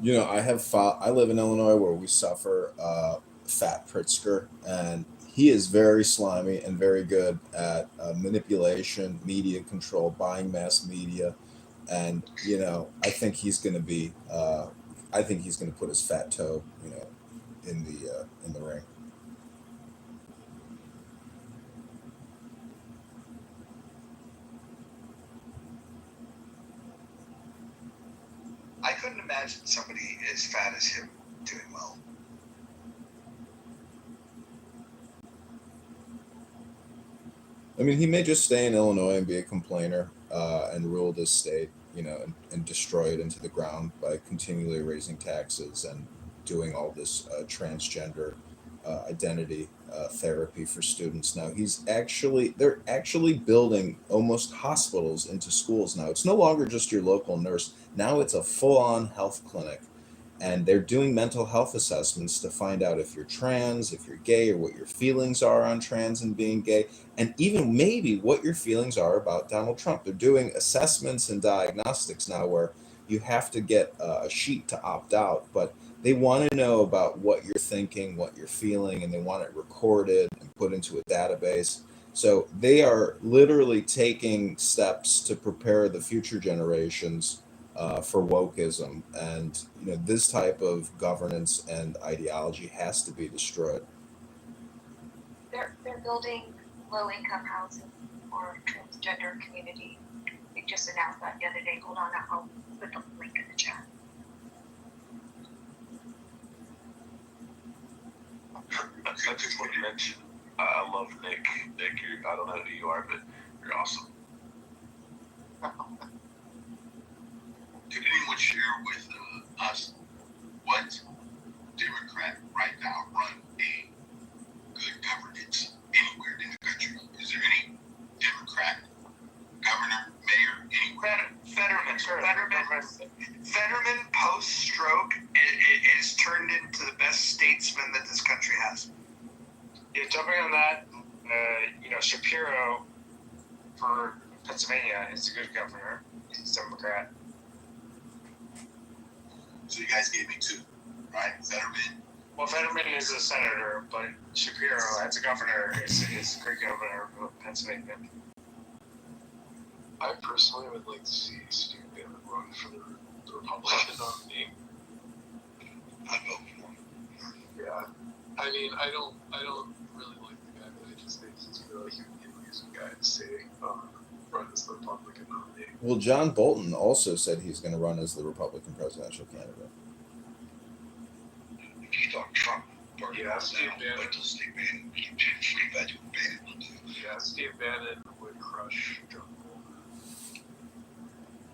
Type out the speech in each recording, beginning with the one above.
I live in Illinois where we suffer Fat Pritzker, and he is very slimy and very good at manipulation, media control, buying mass media, and I think he's going to put his fat toe, in the ring. I couldn't imagine somebody as fat as him doing well. I mean, he may just stay in Illinois and be a complainer and rule this state, and destroy it into the ground by continually raising taxes and doing all this transgender identity therapy for students. Now they're actually building almost hospitals into schools now. It's no longer just your local nurse. Now it's a full-on health clinic, and they're doing mental health assessments to find out if you're trans, if you're gay, or what your feelings are on trans and being gay, and even maybe what your feelings are about Donald Trump. They're doing assessments and diagnostics now where you have to get a sheet to opt out, but they want to know about what you're thinking, what you're feeling, and they want it recorded and put into a database. So they are literally taking steps to prepare the future generations for wokeism, and this type of governance and ideology has to be destroyed. They're building low income housing for transgender community. They just announced that the other day. Hold on, I'll put the link in the chat. I just want to mention, I love Nick. Nick, I don't know who you are, but you're awesome. Could anyone share with us what Democrat right now run a good governance anywhere in the country? Is there any Democrat governor, mayor, anywhere? Fetterman post-stroke is turned into the best statesman that this country has. Yeah, jumping on that, Shapiro for Pennsylvania is a good governor. He's a Democrat. So you guys gave me two, right? Fetterman. Well, Fetterman is a senator, but Shapiro, as a governor, is a great governor of Pennsylvania. I personally would like to see Steve Bannon run for the Republican nominee. I'd vote for him. Yeah. I mean, I don't really like the guy, but I just think he's really a guy to say run as the Republican nominee. Well, John Bolton also said he's going to run as the Republican presidential candidate. You thought Trump? Yeah, Steve Bannon. Wait till Steve Bannon. Yeah, Steve Bannon would crush John Bolton.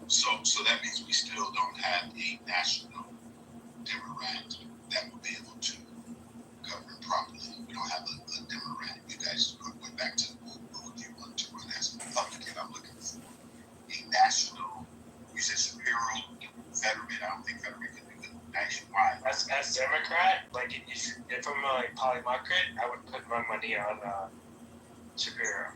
So that means we still don't have a national Democrat that will be able to govern properly. We don't have a Democrat. You guys went back to who would you want to run as a Republican? I'm looking for a national. You said Shapiro, Fetterman. I don't think Fetterman can do it nationwide. As Democrat, like if I'm a polymarket, I would put my money on Shapiro.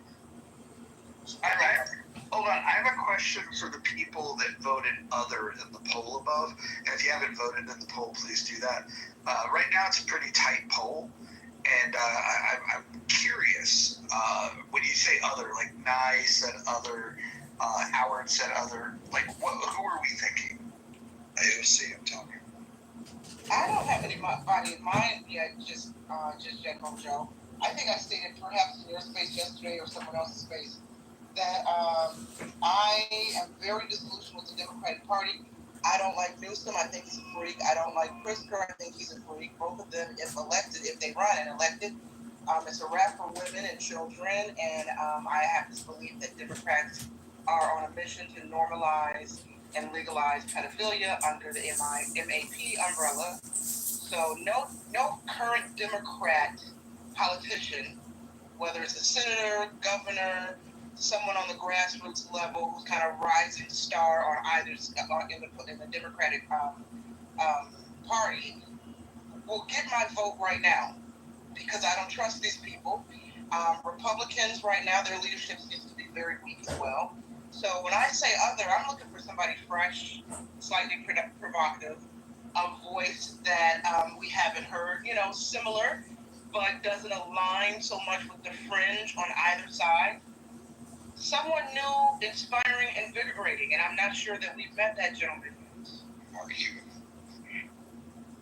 Hold on, I have a question for the people that voted other in the poll above. And if you haven't voted in the poll, please do that. Right now, it's a pretty tight poll. And I'm curious, when you say other, like Nye said other, Howard said other, like who are we thinking? AOC, I'm talking. I don't have anybody in mind yet, just General Joe. I think I stated perhaps in your space yesterday or someone else's space that I am very disillusioned with the Democratic Party. I don't like Newsom. I think he's a freak. I don't like Pritzker. I think he's a freak. Both of them, if they run and elected, it's a wrap for women and children. And I have this belief that Democrats are on a mission to normalize and legalize pedophilia under the MAP umbrella. So no current Democrat politician, whether it's a senator, governor, someone on the grassroots level who's kind of rising star on either in the Democratic Party, will get my vote right now because I don't trust these people. Republicans right now, their leadership seems to be very weak as well. So when I say other, I'm looking for somebody fresh, slightly provocative, a voice that we haven't heard, similar, but doesn't align so much with the fringe on either side. Someone new, inspiring, invigorating, and I'm not sure that we've met that gentleman yet. Mark Cuban.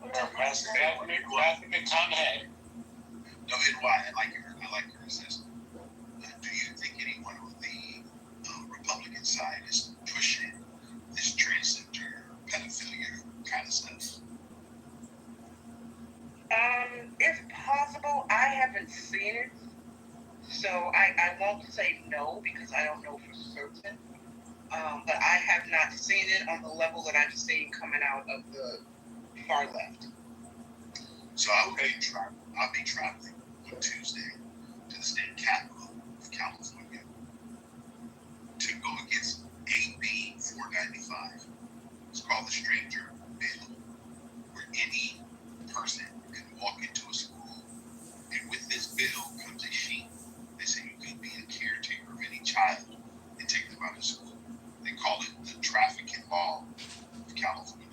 Matthew McConaughey. No, and why? I like your assessment. Do you think anyone on the Republican side is pushing this transgender pedophilia kind of stuff? If possible, I haven't seen it, so I won't say no because I don't know for certain. But I have not seen it on the level that I've seen coming out of the far left. So I'll be traveling on Tuesday to the state capitol of California to go against AB 495. It's called the Stranger Bill, where any person can walk into a school, and with this bill comes a sheet. They say you could be a caretaker of any child and take them out of school. They call it the trafficking law of California.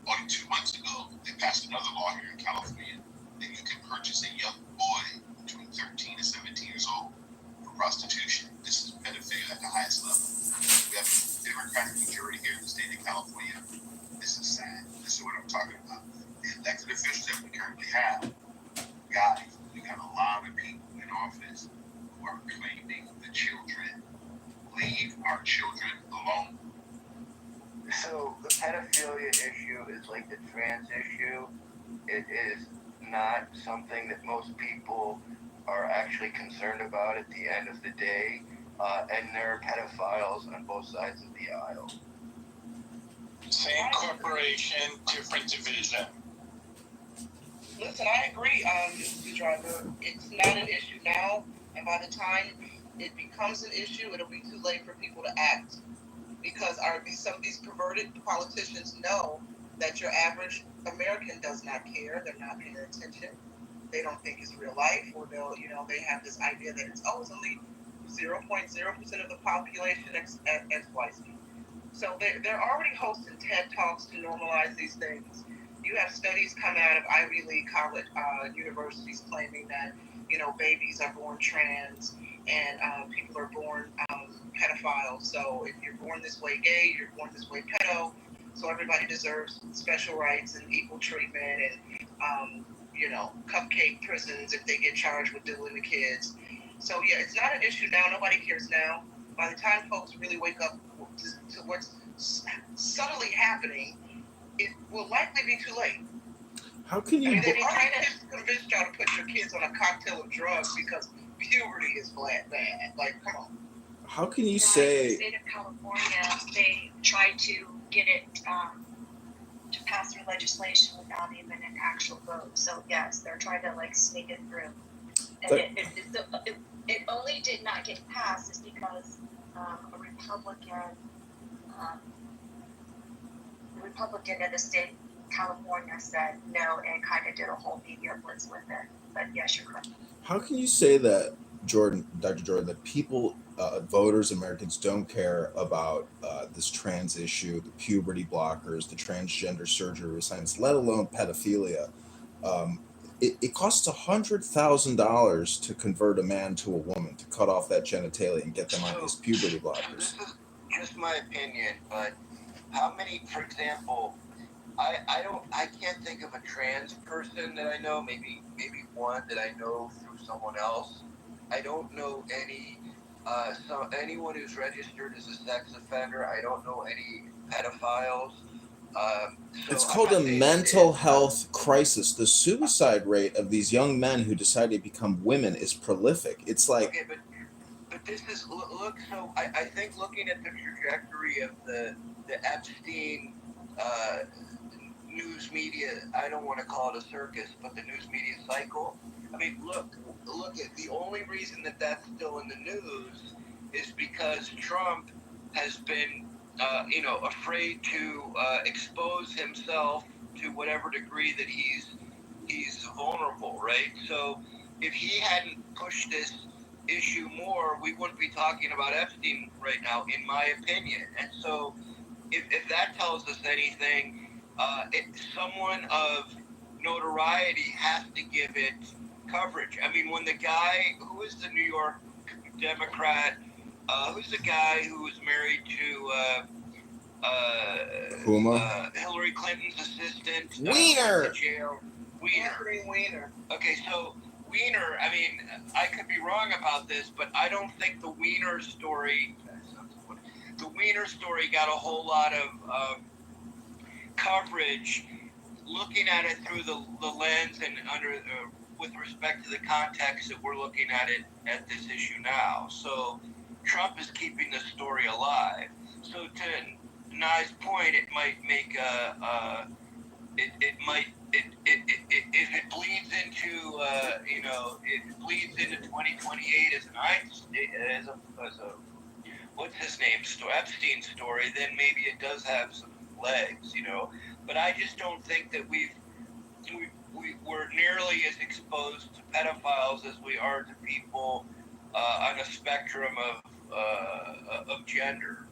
Only 2 months ago, they passed another law here in California that you can purchase a young boy between 13 and 17 years old for prostitution. This is pedophilia at the highest level. We have a Democratic majority here in the state of California. This is sad. This is what I'm talking about. The elected officials that we currently have, guys, we got a lot of people in office who are claiming the children. Leave our children alone. So the pedophilia issue is like the trans issue. It is not something that most people are actually concerned about at the end of the day. And there are pedophiles on both sides of the aisle. Same corporation, different division. Listen, I agree, Mr. Driver. It's not an issue now, and by the time it becomes an issue, it'll be too late for people to act. Because some of these perverted politicians know that your average American does not care. They're not paying attention. They don't think it's real life, or they have this idea that it's only 0.0% of the population XYZ. So they're already hosting TED Talks to normalize these things. You have studies coming out of Ivy League college universities claiming that babies are born trans and people are born pedophiles. So if you're born this way gay, you're born this way pedo. So everybody deserves special rights and equal treatment and cupcake prisons if they get charged with dealing with kids. So yeah, it's not an issue now. Nobody cares now. By the time folks really wake up to what's subtly happening, it will likely be too late. How can you? They've already convinced y'all to put your kids on a cocktail of drugs because puberty is bad. Like, come on. How can you In say? the state of California, they tried to get it to pass through legislation without even an actual vote. So yes, they're trying to sneak it through. And it only did not get passed is because a Republican in the state of California said no and kind of did a whole media blitz with it. But yes, you're correct. How can you say that, Dr. Jordan, that people, voters, Americans don't care about this trans issue, the puberty blockers, the transgender surgery science, let alone pedophilia? It costs $100,000 to convert a man to a woman, to cut off that genitalia and get them on these puberty blockers. This is just my opinion, but how many, for example, I can't think of a trans person that I know, maybe one that I know through someone else. I don't know anyone who's registered as a sex offender. I don't know any pedophiles. It's called a mental health crisis. The suicide rate of these young men who decide to become women is prolific. It's like, okay, but this is look. So I think looking at the trajectory of the Epstein news media, I don't want to call it a circus, but the news media cycle. I mean, look at the only reason that that's still in the news is because Trump has been, afraid to expose himself to whatever degree that he's vulnerable, right? So if he hadn't pushed this issue more, we wouldn't be talking about Epstein right now, in my opinion. And so if that tells us anything, someone of notoriety has to give it coverage. I mean, when the guy who is the New York Democrat, who's the guy who was married to Huma. Hillary Clinton's assistant, Wiener. went to jail. Wiener. Okay, so Wiener. I mean, I could be wrong about this, but I don't think the Wiener story. The Wiener story got a whole lot of coverage, looking at it through the lens and under with respect to the context that we're looking at it at this issue now. So Trump is keeping the story alive. So to Nye's point, it might make if it bleeds into it bleeds into 2028 as a what's his name Epstein story, then maybe it does have some legs, But I just don't think that we're nearly as exposed to pedophiles as we are to people on a spectrum of gender.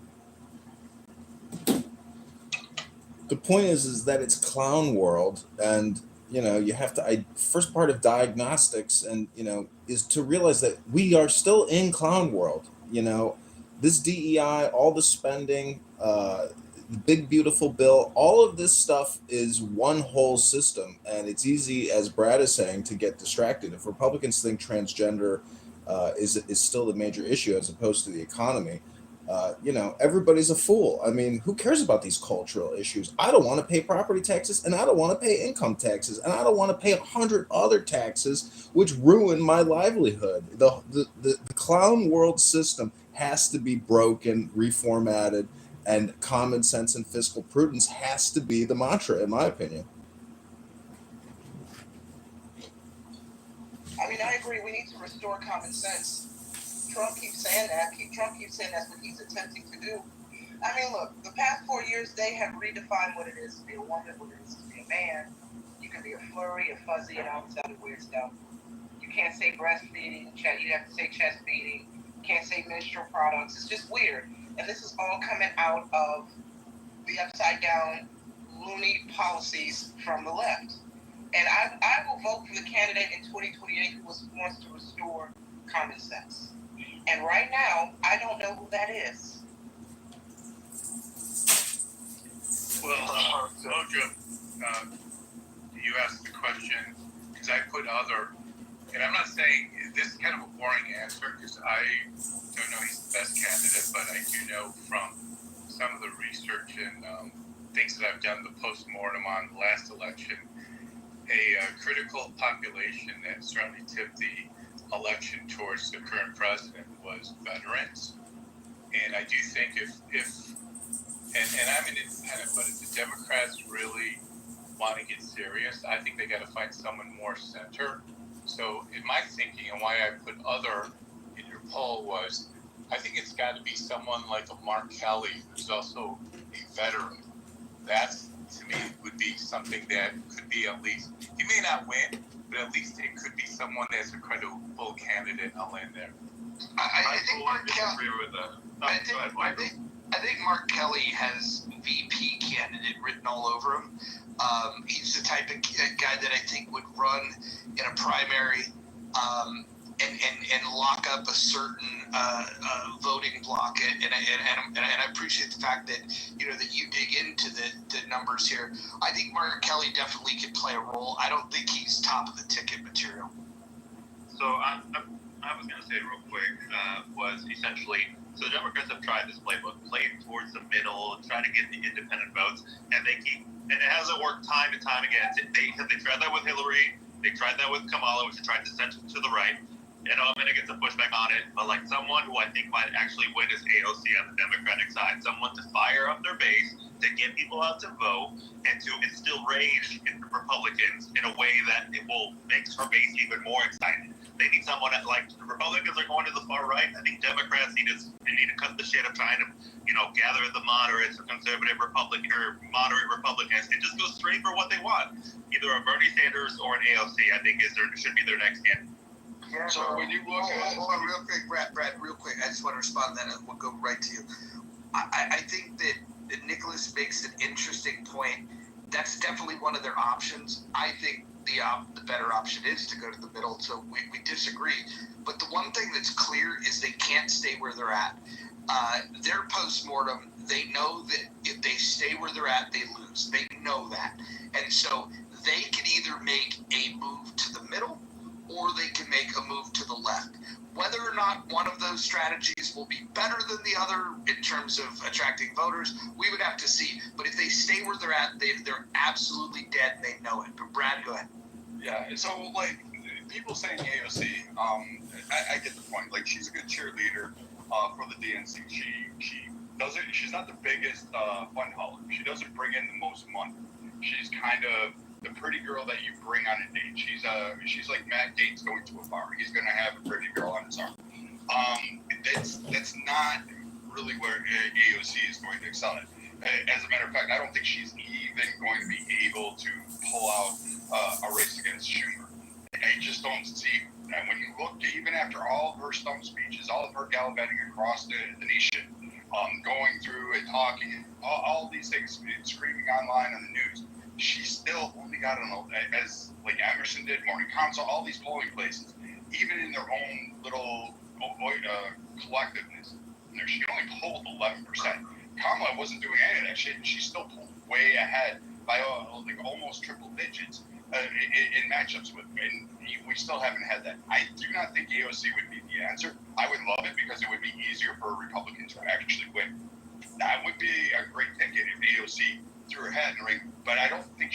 The point is that it's clown world, and you have to. First part of diagnostics, and is to realize that we are still in clown world. This DEI, all the spending, the big beautiful bill, all of this stuff is one whole system, and it's easy, as Brad is saying, to get distracted. If Republicans think transgender is still the major issue as opposed to the economy, everybody's a fool. I mean, who cares about these cultural issues? I don't want to pay property taxes, and I don't want to pay income taxes, and I don't want to pay 100 other taxes, which ruin my livelihood. The clown world system has to be broken, reformatted, and common sense and fiscal prudence has to be the mantra, in my opinion. I mean, I agree. We need to restore common sense. Trump keeps saying that. Trump keeps saying that's what he's attempting to do. I mean, look, the past 4 years, they have redefined what it is to be a woman, what it is to be a man. You can be a flurry, a fuzzy, and all this other weird stuff. You can't say breastfeeding, you have to say chest feeding. You can't say menstrual products. It's just weird. And this is all coming out of the upside down, loony policies from the left. And I will vote for the candidate in 2028 who wants to restore common sense. And right now, I don't know who that is. Well, Mojo, you asked the question, because I put other, and I'm not saying this is kind of a boring answer, because I don't know he's the best candidate, but I do know from some of the research and things that I've done, the post-mortem on the last election, a critical population that certainly tipped the election towards the current president was veterans. And I do think if I'm an independent, but if the Democrats really want to get serious, I think they got to find someone more center. So in my thinking, and why I put other in your poll was, I think it's got to be someone like a Mark Kelly, who's also a veteran. That, to me, would be something that could be at least, he may not win, but at least it could be someone that's a credible candidate. I'll land there. I think Mark Kelly. With that. I think Mark Kelly has VP candidate written all over him. He's the type of guy that I think would run in a primary and lock up a certain voting block. And I appreciate the fact that that you dig into the numbers here. I think Mark Kelly definitely could play a role. I don't think he's top of the ticket material. So I was going to say real quick was essentially, so the Democrats have tried this playbook, played towards the middle, try to get the independent votes, and it hasn't worked time and time again. They tried that with Hillary, they tried that with Kamala, which is trying to send to the right. And I'm going to get some pushback on it, but like someone who I think might actually win is AOC on the Democratic side, someone to fire up their base, to get people out to vote, and to instill rage in the Republicans in a way that it will make her base even more excited. They need someone that, like, the Republicans are going to the far right. I think Democrats need to cut the shit of trying to, gather the moderates or conservative Republican or moderate Republicans and just go straight for what they want. Either a Bernie Sanders or an AOC, I think should be their next candidate. Yeah, so when you look at hold on real quick, Brad, real quick. I just want to respond to that, and we'll go right to you. I think that Nicholas makes an interesting point that's definitely one of their options. I think the better option is to go to the middle. So we disagree. But the one thing that's clear is they can't stay where they're at. Their postmortem, they know that if they stay where they're at, they lose. They know that. And so they can either make a move to the middle or they can make a move to the left. Whether or not one of those strategies will be better than the other in terms of attracting voters, we would have to see. But if they stay where they're at, they're absolutely dead and they know it. But Brad, go ahead. Yeah, so like people saying AOC, I get the point. Like she's a good cheerleader for the DNC. She doesn't. She's not the biggest fun hauler. She doesn't bring in the most money. She's kind of the pretty girl that you bring on a date. She's like Matt Gaetz going to a bar. He's gonna have a pretty girl on his arm. That's not really where AOC is going to excel at. As a matter of fact, I don't think she's even going to be able to pull out a race against Schumer. I just don't see. And when you look, even after all of her stump speeches, all of her gallivanting across the nation, going through and talking, all these things, screaming online on the news, she still only got as like Emerson did, Morning Council, all these polling places, even in their own little collectiveness, she only polled 11%. Kamala wasn't doing any of that shit, and she still pulled way ahead by like almost triple digits in matchups with him, and we still haven't had that. I do not think AOC would be the answer. I would love it because it would be easier for a Republican to actually win. That would be a great ticket if AOC threw her hat in the ring, but I don't think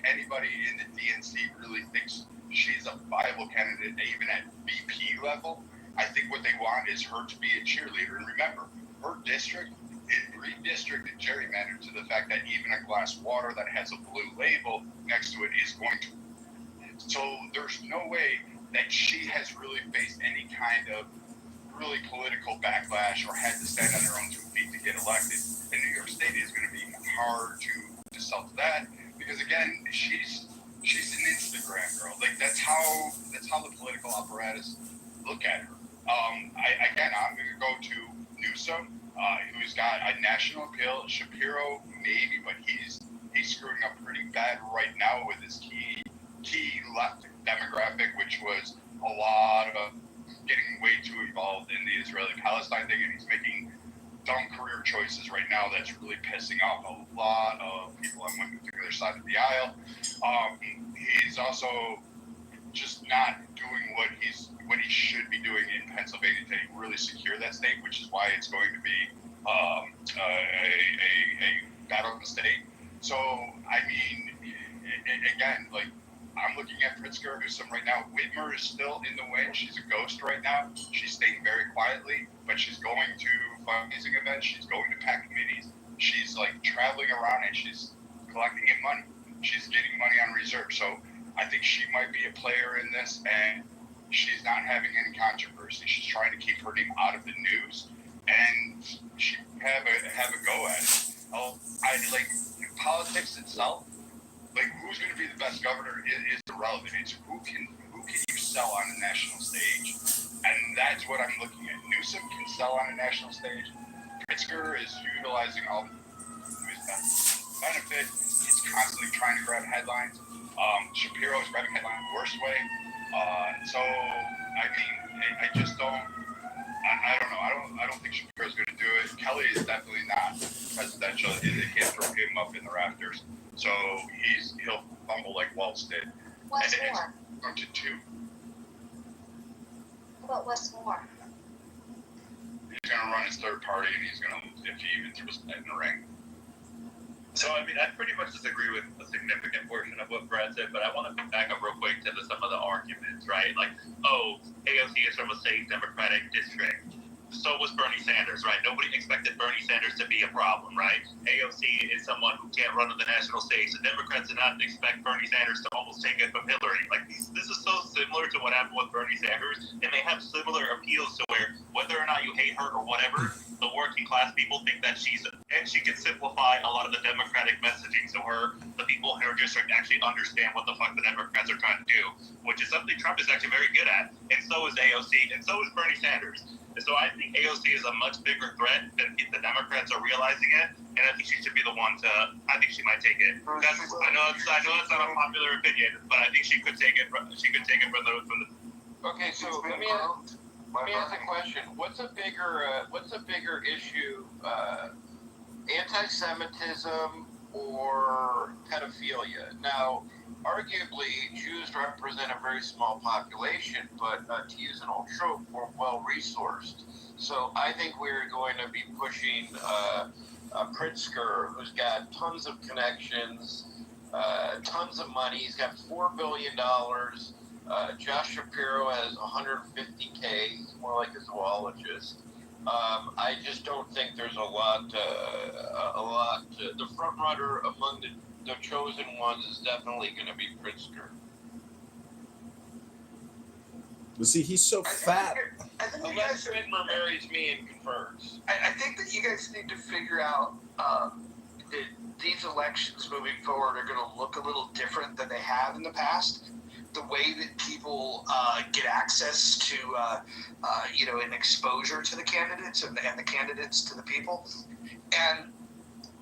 anybody in the DNC really thinks she's a viable candidate, even at VP level. I think what they want is her to be a cheerleader. And remember, her district is redistricted, gerrymandered to the fact that even a glass of water that has a blue label next to it is going to. So there's no way that she has really faced any kind of really political backlash or had to stand on her own 2 feet to get elected. And New York State is going to be hard to sell to that because again, she's an Instagram girl. Like that's how the political apparatus look at her. I'm going to go to Newsom, who's got a national appeal. Shapiro maybe, but he's screwing up pretty bad right now with his key left demographic, which was a lot of getting way too involved in the Israeli-Palestine thing, and he's making dumb career choices right now that's really pissing off a lot of people on one particular side of the aisle. He's also just not doing what he should be doing in Pennsylvania to really secure that state, which is why it's going to be a battle of the state. So, I mean, again, like, I'm looking at Pritzker, Newsom right now. Whitmer is still in the win. She's a ghost right now. She's staying very quietly, but she's going to fundraising events. She's going to PAC committees. She's like traveling around and she's collecting in money. She's getting money on reserve. So I think she might be a player in this, and she's not having any controversy. She's trying to keep her name out of the news, and she have a go at it. I like politics itself. Like, who's going to be the best governor is irrelevant. It's who can you sell on a national stage, and that's what I'm looking at. Newsom can sell on a national stage. Pritzker is utilizing all the benefit. He's constantly trying to grab headlines. Shapiro is grabbing headlines the worst way. So I mean, I just don't. I don't know. I don't think Shapiro's going to do it. Kelly is definitely not presidential. They can't throw him up in the rafters. So he'll fumble like Waltz did. What's more? Up to 2. But what's more? He's going to run his third party, and he's going to, if he even throws his head in the ring. So, I mean, I pretty much disagree with a significant portion of what Brad said, but I want to back up real quick to some of the arguments, right? Like, oh, AOC is from a safe Democratic district. So was Bernie Sanders, right? Nobody expected Bernie Sanders to be a problem, right? AOC is someone who can't run on the national stage. The Democrats did not expect Bernie Sanders to almost take it from Hillary. Like, this is so similar to what happened with Bernie Sanders, and they have similar appeals to where whether or not you hate her or whatever, the working class people think that she can simplify a lot of the Democratic messaging so the people in her district actually understand what the fuck the Democrats are trying to do, which is something Trump is actually very good at, and so is AOC, and so is Bernie Sanders. And so I think AOC is a much bigger threat than the Democrats are realizing it. and I think she should be the one to. I think she might take it. I know it's not a popular opinion, but I think she could take it. She could take it from the. Okay, so let me ask a question. What's a bigger issue, anti-Semitism or pedophilia? Now, arguably, Jews represent a very small population, but to use an old trope, we're well-resourced. So I think we're going to be pushing Pritzker, who's got tons of connections, tons of money. He's got $4 billion. Josh Shapiro has 150K. He's more like a zoologist. I just don't think there's a lot. The front runner among the chosen ones is definitely going to be Pritzker. But see, he's so fat. I think you Unless guys, Whitmer marries me and confers. I think that you guys need to figure out that these elections moving forward are going to look a little different than they have in the past. The way that people get access to, an exposure to the candidates and the candidates to the people. And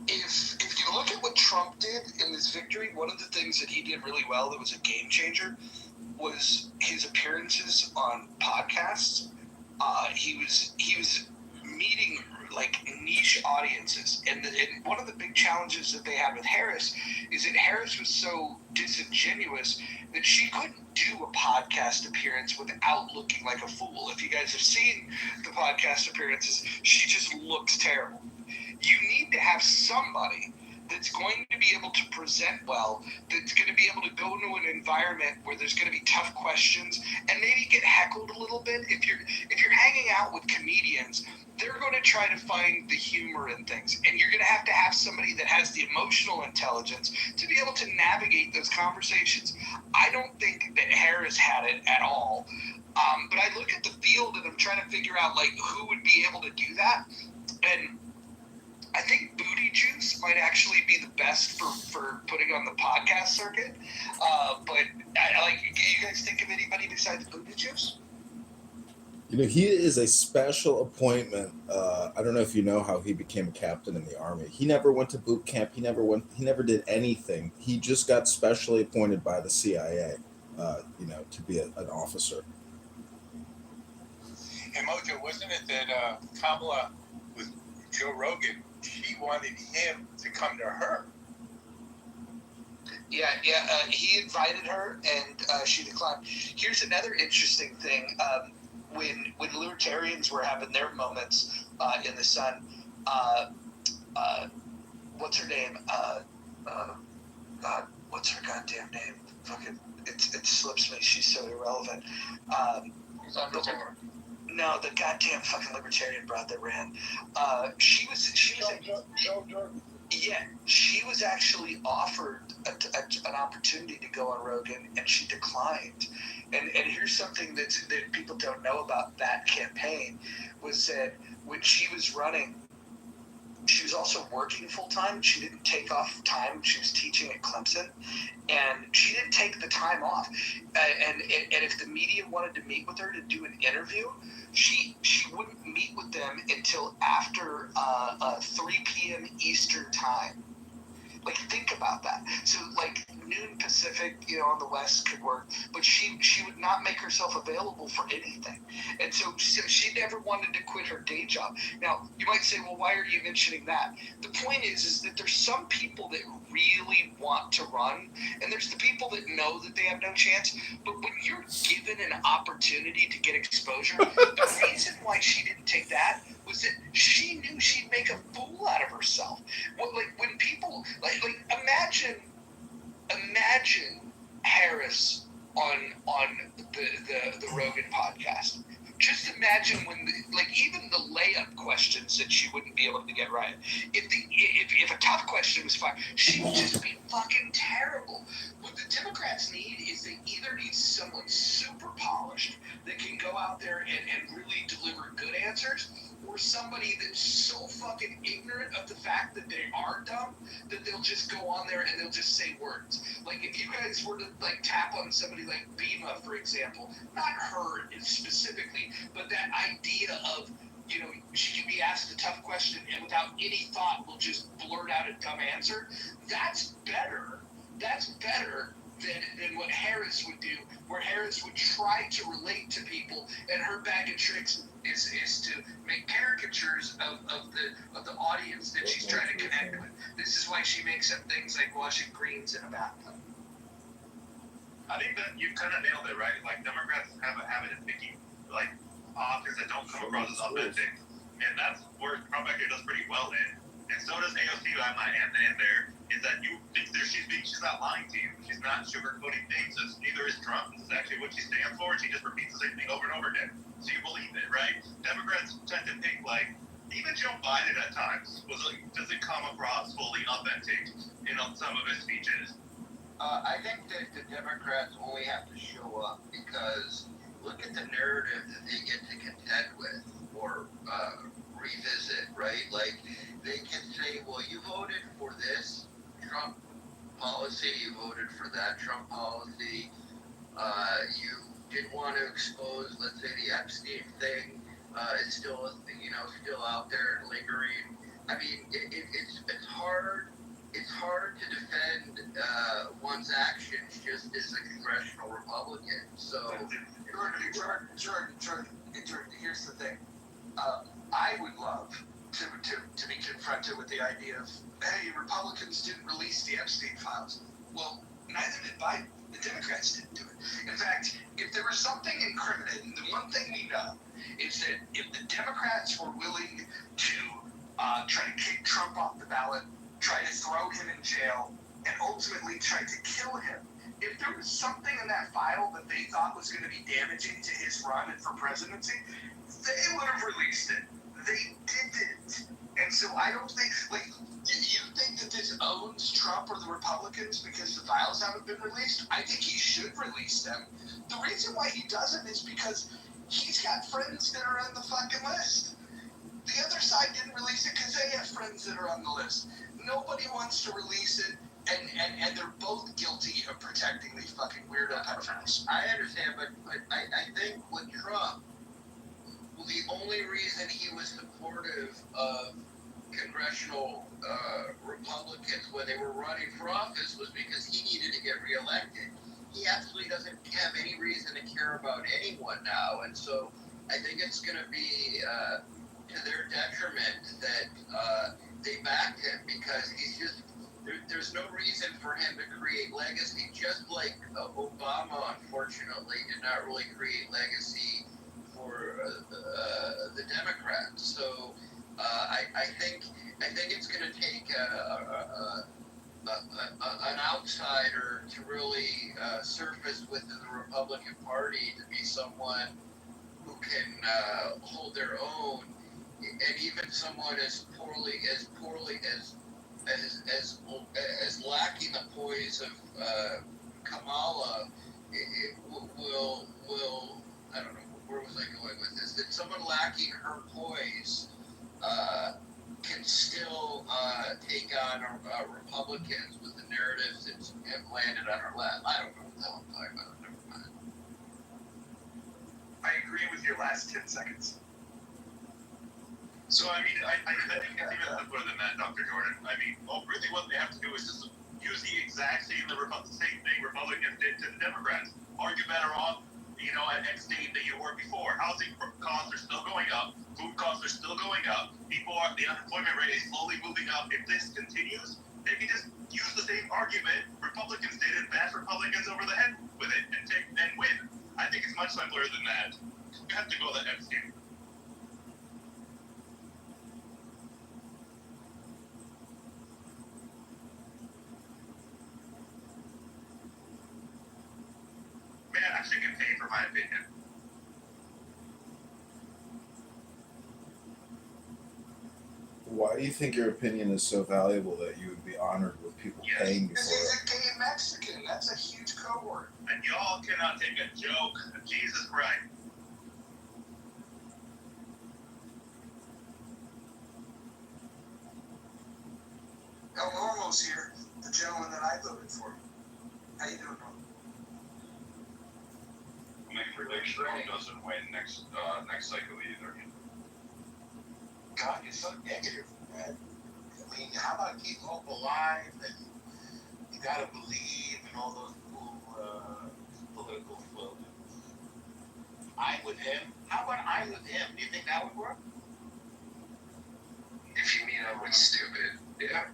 if you look at what Trump did in this victory, one of the things that he did really well that was a game changer was his appearances on podcasts. He was meeting like niche audiences, and one of the big challenges that they had with Harris is that Harris was so disingenuous that she couldn't do a podcast appearance without looking like a fool. If you guys have seen the podcast appearances, she just looks terrible. You need to have somebody that's going to be able to present well, that's going to be able to go into an environment where there's going to be tough questions and maybe get heckled a little bit. If you're hanging out with comedians, they're going to try to find the humor in things, and you're going to have somebody that has the emotional intelligence to be able to navigate those conversations. I don't think that Harris had it at all, but I look at the field and I'm trying to figure out like who would be able to do that, and I think Booty Juice might actually be the best for putting on the podcast circuit. But you guys think of anybody besides Booty Juice? He is a special appointment. I don't know if you know how he became a captain in the Army. He never went to boot camp. He never did anything. He just got specially appointed by the CIA, to be an officer. Hey, Mojo, wasn't it that Kamala with Joe Rogan, she wanted him to come to her? Yeah. He invited her, and she declined. Here's another interesting thing. When libertarians were having their moments in the sun, what's her name? What's her goddamn name? Fucking, it slips me. She's so irrelevant. No, the goddamn fucking libertarian broad that ran. She was Joe Jordan. Yeah, she was actually offered an opportunity to go on Rogan, and she declined. And here's something that people don't know about that campaign, was that when she was running, she was also working full-time. She didn't take off time. She was teaching at Clemson, and she didn't take the time off. And if the media wanted to meet with her to do an interview, she wouldn't meet with them until after 3 p.m. Eastern time. Like, think about that. So, like, noon Pacific, on the West could work, but she would not make herself available for anything. And so she never wanted to quit her day job. Now, you might say, well, why are you mentioning that? The point is that there's some people that really want to run, and there's the people that know that they have no chance. But when you're given an opportunity to get exposure, the reason why she didn't take that was that she knew she'd make a fool out of herself. When people imagine Harris on the Rogan podcast. Just imagine even the layup questions that she wouldn't be able to get right. If a tough question was fine, she would just be fucking terrible. What the Democrats need is they either need someone super polished that can go out there and really deliver good answers, or somebody that's so fucking ignorant of the fact that they are dumb that they'll just go on there and they'll just say words. Like, if you guys were to tap on somebody like Bima, for example, not her specifically, but that idea of, she can be asked a tough question and without any thought will just blurt out a dumb answer. That's better. That's better than what Harris would do, where Harris would try to relate to people, and her bag of tricks is to make caricatures of the audience that she's trying to connect with. This is why she makes up things like washing greens in a bathtub. I think that you kind of nailed it, right? Like Democrats have a habit of picking like authors that don't come across as authentic, and that's where Trump actually does pretty well in. And so does AOC. I might add in there is that you think that she's not lying to you. She's not sugarcoating things. Neither is Trump. This is actually what she stands for. She just repeats the same thing over and over again. So you believe it, right? Democrats tend to pick like even Joe Biden at times doesn't come across fully authentic in some of his speeches. I think that the Democrats only have to show up because look at the narrative that they get to contend with or revisit, right? Like they can say, well, you voted for this Trump policy, you voted for that Trump policy, you didn't want to expose, let's say, the Epstein thing is still, still out there and lingering. I mean, it's hard. It's hard to defend one's actions just as a congressional Republican. So, Jordan, here's the thing. I would love to be confronted with the idea of, hey, Republicans didn't release the Epstein files. Well, neither did Biden. The Democrats didn't do it. In fact, if there was something incriminating, the one thing we know is that if the Democrats were willing to try to kick Trump off the ballot, try to throw him in jail, and ultimately try to kill him, if there was something in that file that they thought was going to be damaging to his run and for presidency, they would have released it. They didn't. And so I don't think, you think that this owns Trump or the Republicans because the files haven't been released? I think he should release them. The reason why he doesn't is because he's got friends that are on the fucking list. The other side didn't release it because they have friends that are on the list. Nobody wants to release it, and they're both guilty of protecting these fucking weirdo pedophiles. I understand, but I think with Trump, the only reason he was supportive of congressional Republicans when they were running for office was because he needed to get reelected. He absolutely doesn't have any reason to care about anyone now, and so I think it's going to be to their detriment that they backed him because he's just there's no reason for him to create legacy, just like Obama unfortunately did not really create legacy for the Democrats. So I think it's going to take an outsider to really surface within the Republican Party to be someone who can hold their own, and even someone as poorly as lacking the poise of Kamala, it will I don't know, where was I going with this? That someone lacking her poise can still take on Republicans with the narratives that have landed on her lap. I don't know what the hell I'm talking about. Never mind. I agree with your last 10 seconds. So, I mean, I think it's even simpler than that, Dr. Jordan. I mean, really what they have to do is just use the exact same thing Republicans did to the Democrats. Are you better off, at X state than you were before? Housing costs are still going up. Food costs are still going up. The unemployment rate is slowly moving up. If this continues, they can just use the same argument Republicans did and bash Republicans over the head with it and win. I think it's much simpler than that. You have to go the X game. Man, I should get paid for my opinion. Why do you think your opinion is so valuable that you would be honored with people paying you for Because it? he's a gay Mexican. That's a huge cohort. And y'all cannot take a joke. Jesus Christ. El Normo's here, the gentleman that I voted for. How you doing, Norm? Make prediction Trump doesn't win next cycle either. God, you're so negative. man. I mean, how about keep hope alive and you gotta believe in all those cool political slogans. I'm with him. How about I'm with him? Do you think that would work? If you mean I'm with stupid, yeah.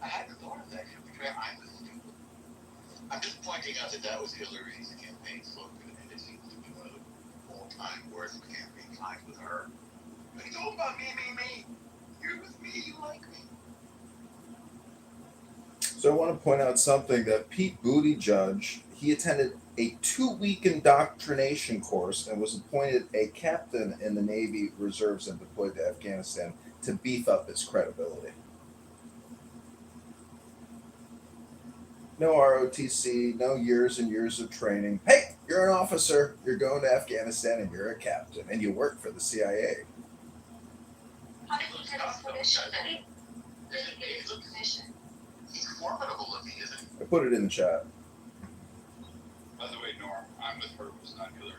I hadn't thought of that. I'm with stupid. I'm just pointing out that that was Hillary's campaign slogan, and it seems to be one of the all-time worst campaign lines with her. But it's all about me, me, me. You're with me, you like me. So I want to point out something that Pete Buttigieg, he attended a 2-week indoctrination course and was appointed a captain in the Navy Reserves and deployed to Afghanistan to beef up his credibility. No ROTC, no years and years of training. Hey, you're an officer, you're going to Afghanistan and you're a captain and you work for the CIA. How did he get his commission? Did he get his commission? He's formidable looking, isn't he? I put it in the chat. By the way, Norm, I'm with her was not Hillary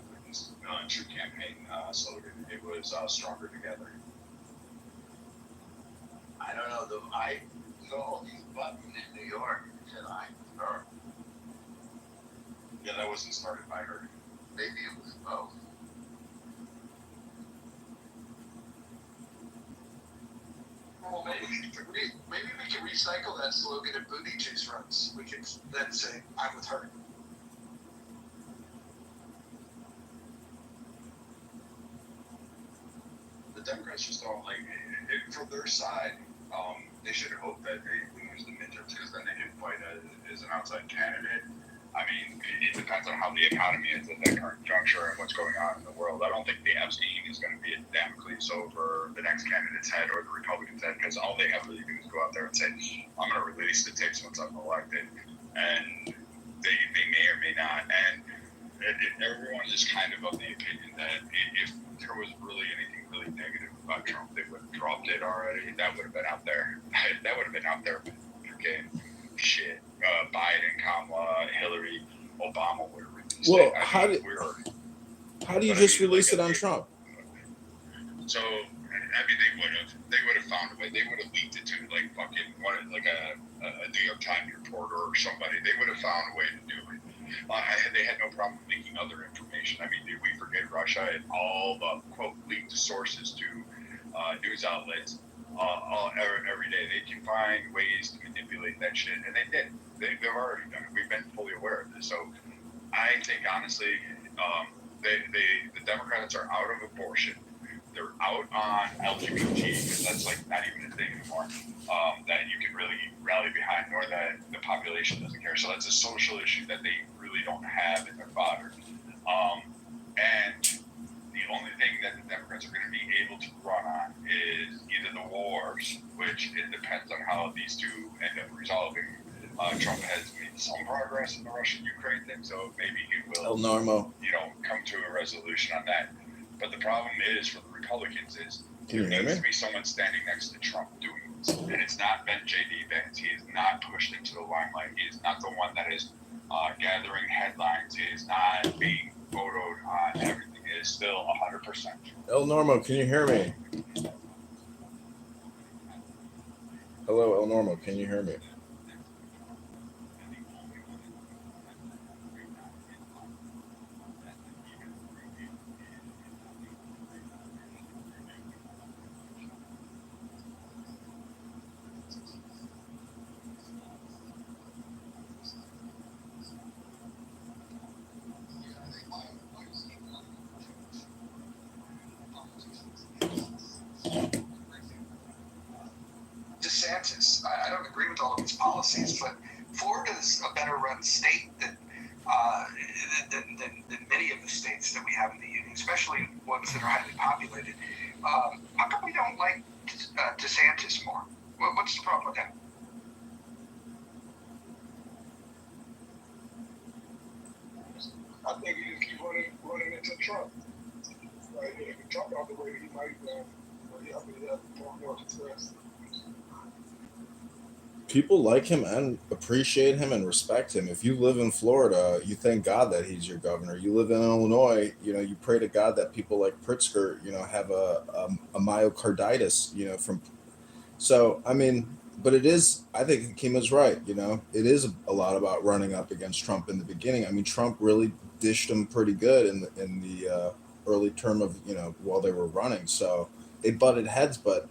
Clinton's true campaign slogan. It was stronger together. I don't know, though. I saw all these buttons in New York and said, I'm with her. Yeah, that wasn't started by her. Maybe it was both. Well, maybe we can recycle that slogan at Booty Juice runs. We can then say, I'm with her. The Democrats just don't like it from their side. They should hope that they lose the midterms because then they can fight as an outside candidate. I mean, it depends on how the economy is at that current juncture and what's going on in the world. I don't think the Epstein is going to be a Damocles over the next candidate's head or the Republican's head because all they have to do is go out there and say, I'm going to release the tapes once I'm elected. And they may or may not. And everyone is kind of the opinion that if there was really anything really negative about Trump, they would have dropped it already. That would have been out there. That would have been out there. Okay. Shit. Biden, Kamala, Hillary, Obama would have released Well, it. how do you just release it on Trump? So, I mean, they would have found a way. They would have leaked it to like fucking a New York Times reporter or somebody. They would have found a way to do it. They had no problem leaking other information. I mean, did we forget Russia and all the quote leaked sources to news outlets every day? They can find ways to manipulate that shit, and they did. They've already done it. We've been fully aware of this. So I think honestly, the Democrats are out of abortion. They're out on LGBT because that's like not even a thing anymore that you can really rally behind, nor that the population doesn't care. So that's a social issue that they really don't have in their fodder. And the only thing that the Democrats are going to be able to run on is either the wars, which it depends on how these two end up resolving. Trump has made some progress in the Russian-Ukraine thing, so maybe he will, El Normo. come to a resolution on that. But the problem is for the Republicans is Can you there hear needs me? to be someone standing next to Trump doing this, and it's not been J.D. Vance. He is not pushed into the limelight. He is not the one that is gathering headlines. He is not being photoed on everything. It is still 100%. El Normo, can you hear me? Hello, El Normo, can you hear me? DeSantis, I don't agree with all of his policies, but Florida's a better run state than many of the states that we have in the union, especially ones that are highly populated. How come we don't like DeSantis more? What's the problem with that? I think he just keep running into Trump. Right? If Trump out the way, he might have more success. People like him and appreciate him and respect him. If you live in Florida, you thank God that he's your governor. You live in Illinois, you pray to God that people like Pritzker, have a myocarditis, from. So I mean, but it is. I think Hakeem is right. It is a lot about running up against Trump in the beginning. I mean, Trump really dished him pretty good in the early term of while they were running. So they butted heads, but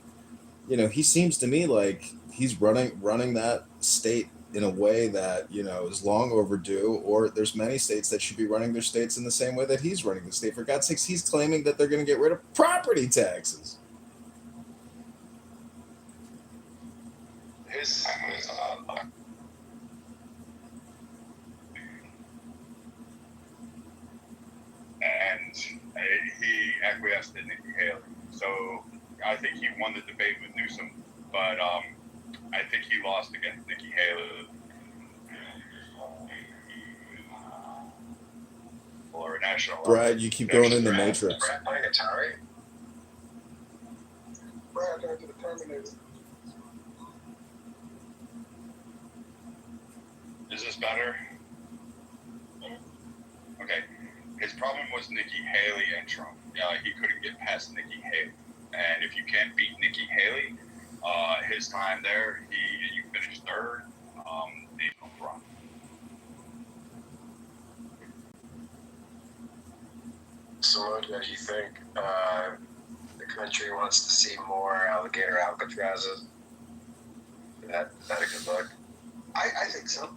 he seems to me like he's running that state in a way that is long overdue. Or there's many states that should be running their states in the same way that he's running the state. For God's sakes, he's claiming that they're going to get rid of property taxes. His and he acquiesced to Nikki Haley. So I think he won the debate with Newsom, but I think he lost against Nikki Haley for a national. Brad, you keep going in the matrix. Brad playing Atari? Brad got to the Terminator. Is this better? Okay. His problem was Nikki Haley and Trump. He couldn't get past Nikki Haley. And if you can't beat Nikki Haley, his time there, you finished third. There's no problem. So what do you think? The country wants to see more alligator Alcatrazes? Is that a good look? I think so.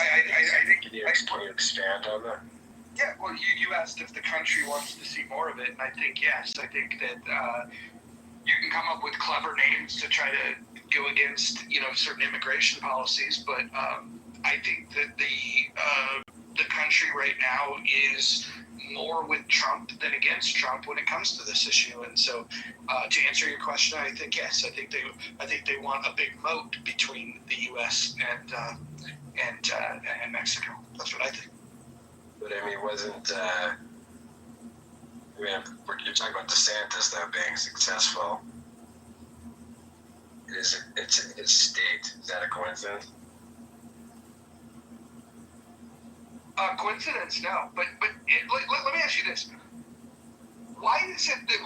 I think. Can you expand on that? Yeah, well, you asked if the country wants to see more of it, and I think yes. I think that you can come up with clever names to try to go against, certain immigration policies, but I think that the country right now is more with Trump than against Trump when it comes to this issue. And so, to answer your question, I think yes. I think they want a big moat between the U.S. and Mexico. That's what I think. But I mean, you're talking about DeSantis though being successful. It's in his state. Is that a coincidence? Coincidence? No. But let me ask you this: why is it that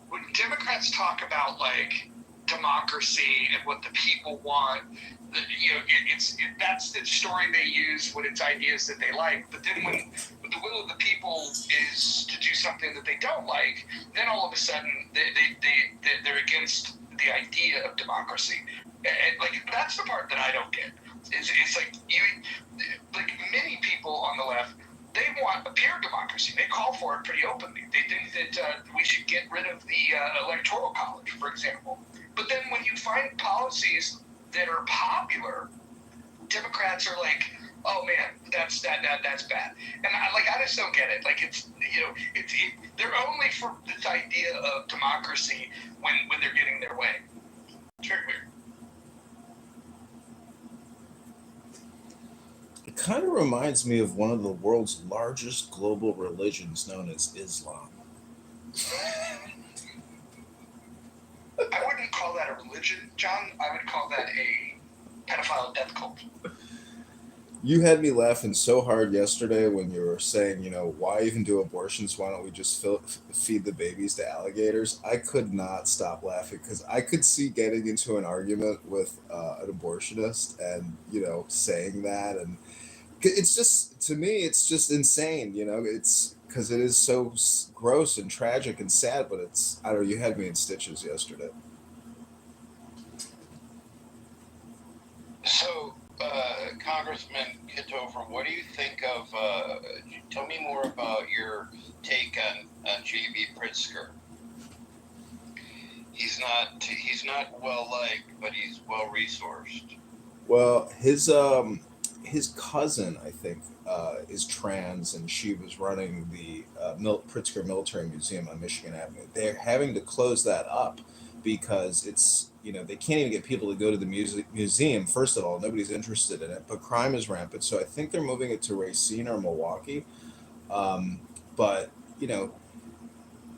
when Democrats talk about like democracy and what the people want, that's the story they use when it's ideas that they like. But then when the will of the people is to do something that they don't like, then all of a sudden they're against the idea of democracy. And like that's the part that I don't get. It's like many people on the left, they want a pure democracy. They call for it pretty openly. They think that we should get rid of the electoral college, for example. But then when you find policies that are popular, Democrats are like, "Oh man, that's bad." And I just don't get it. Like they're only for this idea of democracy when they're getting their way. It's very weird. It kind of reminds me of one of the world's largest global religions known as Islam. I wouldn't call that a religion, John. I would call that a pedophile death cult. You had me laughing so hard yesterday when you were saying, why even do abortions? Why don't we just feed the babies to alligators? I could not stop laughing because I could see getting into an argument with an abortionist and, saying that. And it's just, to me, it's just insane, it's because it is so gross and tragic and sad, but I don't know, you had me in stitches yesterday. So, Congressman Kitover, what do you think of? Tell me more about your take on J.B. Pritzker. He's not well liked, but he's well resourced. Well, his cousin, I think, is trans, and she was running the Pritzker Military Museum on Michigan Avenue. They're having to close that up because it's, they can't even get people to go to the museum. First of all, nobody's interested in it, but crime is rampant. So I think they're moving it to Racine or Milwaukee. But,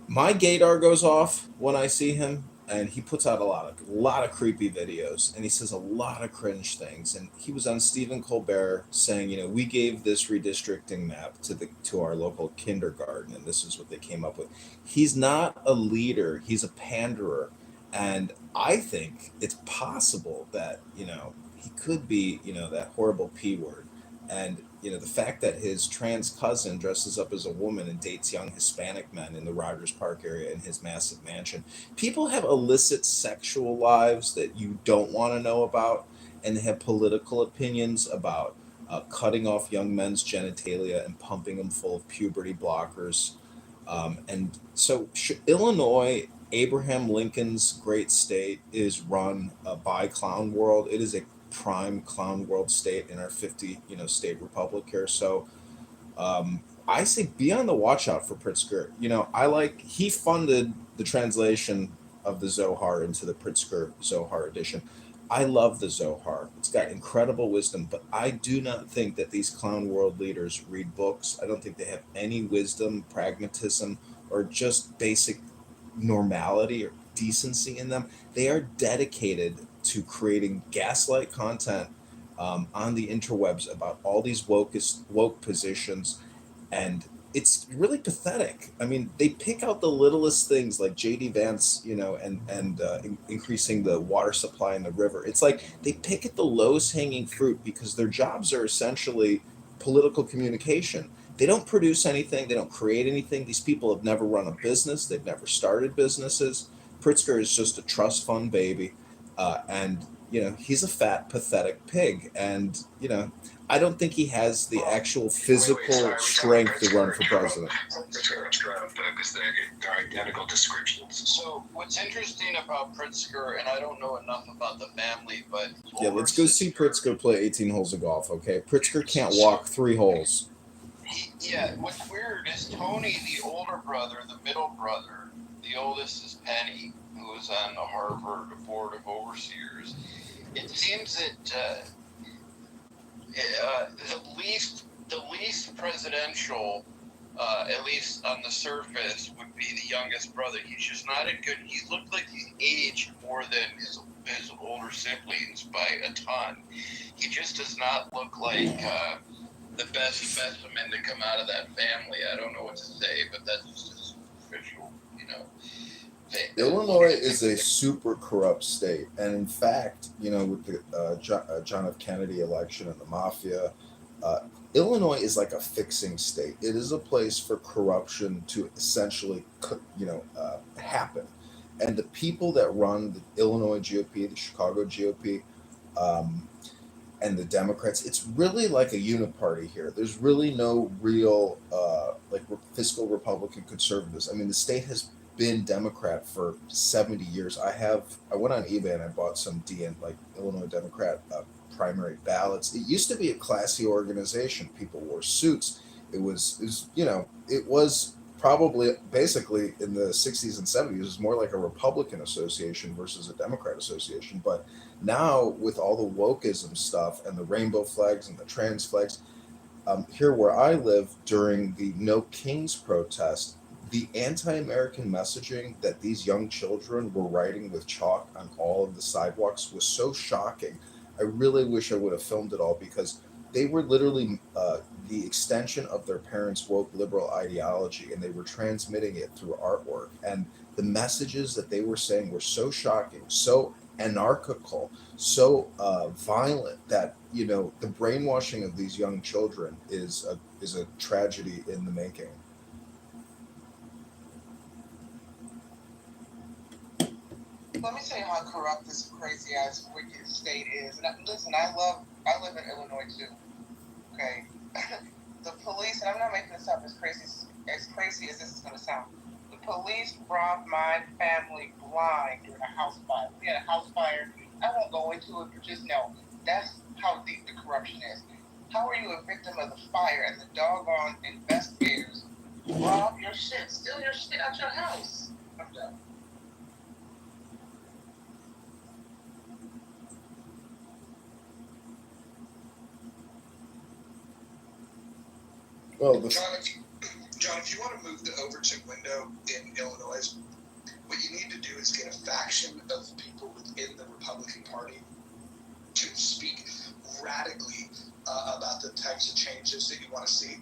My gaydar goes off when I see him, and he puts out a lot of creepy videos, and he says a lot of cringe things. And he was on Stephen Colbert saying, we gave this redistricting map to our local kindergarten, and this is what they came up with. He's not a leader; he's a panderer, and I think it's possible that he could be that horrible p word. And the fact that his trans cousin dresses up as a woman and dates young Hispanic men in the Rogers Park area in his massive mansion. People have illicit sexual lives that you don't want to know about, and they have political opinions about cutting off young men's genitalia and pumping them full of puberty blockers. And so, Illinois, Abraham Lincoln's great state, is run by Clown World. It is a prime Clown World state in our 50 state republic here. So I say be on the watch out for Pritzker. He funded the translation of the Zohar into the Pritzker Zohar edition. I love the Zohar. It's got incredible wisdom, but I do not think that these clown world leaders read books. I don't think they have any wisdom, pragmatism, or just basic normality or decency in them. They are dedicated to creating gaslight content on the interwebs about all these woke positions, and it's really pathetic. I mean, they pick out the littlest things like JD Vance, and increasing the water supply in the river. It's like they pick at the lowest hanging fruit because their jobs are essentially political communication. They don't produce anything. They don't create anything. These people have never run a business. They've never started businesses. Pritzker is just a trust fund baby, and he's a fat, pathetic pig. And I don't think he has the actual physical strength to run for president. Because they're identical descriptions. So what's interesting about Pritzker, and I don't know enough about the family, but Yeah, let's go see Pritzker play 18 holes of golf, okay? Pritzker can't walk 3 holes. What's weird is Tony, the older brother, the middle brother, the oldest is Penny, who was on the Harvard Board of Overseers. It seems that the least presidential, at least on the surface, would be the youngest brother. He's just not a good. He looked like he's aged more than his older siblings by a ton. He just does not look like the best specimen to come out of that family. I don't know what to say, but that's just a superficial, thing. Illinois is a super corrupt state, and in fact, with the John F. Kennedy election and the mafia, Illinois is like a fixing state. It is a place for corruption to essentially, happen. And the people that run the Illinois GOP, the Chicago GOP, and the Democrats, it's really like a uniparty here. There's really no real fiscal Republican conservatives. I mean, the state has been Democrat for 70 years. I went on eBay and I bought some Illinois Democrat primary ballots. It used to be a classy organization. People wore suits. It was probably basically in the 60s and 70s, it was more like a Republican association versus a Democrat association. But now with all the wokeism stuff and the rainbow flags and the trans flags, here where I live during the No Kings protest, the anti-American messaging that these young children were writing with chalk on all of the sidewalks was so shocking. I really wish I would have filmed it all because they were literally the extension of their parents' woke liberal ideology, and they were transmitting it through artwork. And the messages that they were saying were so shocking, so anarchical, so violent that the brainwashing of these young children is a tragedy in the making. Let me tell you how corrupt this crazy ass wicked state is. And listen, I live in Illinois too. Okay, the police, and I'm not making this up. As crazy as this is going to sound, the police robbed my family blind during a house fire. We had a house fire. I won't go into it, but just know that's how deep the corruption is. How are you a victim of the fire and the doggone investigators rob your shit, steal your shit out your house? I'm done. Well, John, if you want to move the Overton window in Illinois, what you need to do is get a faction of people within the Republican Party to speak radically about the types of changes that you want to see.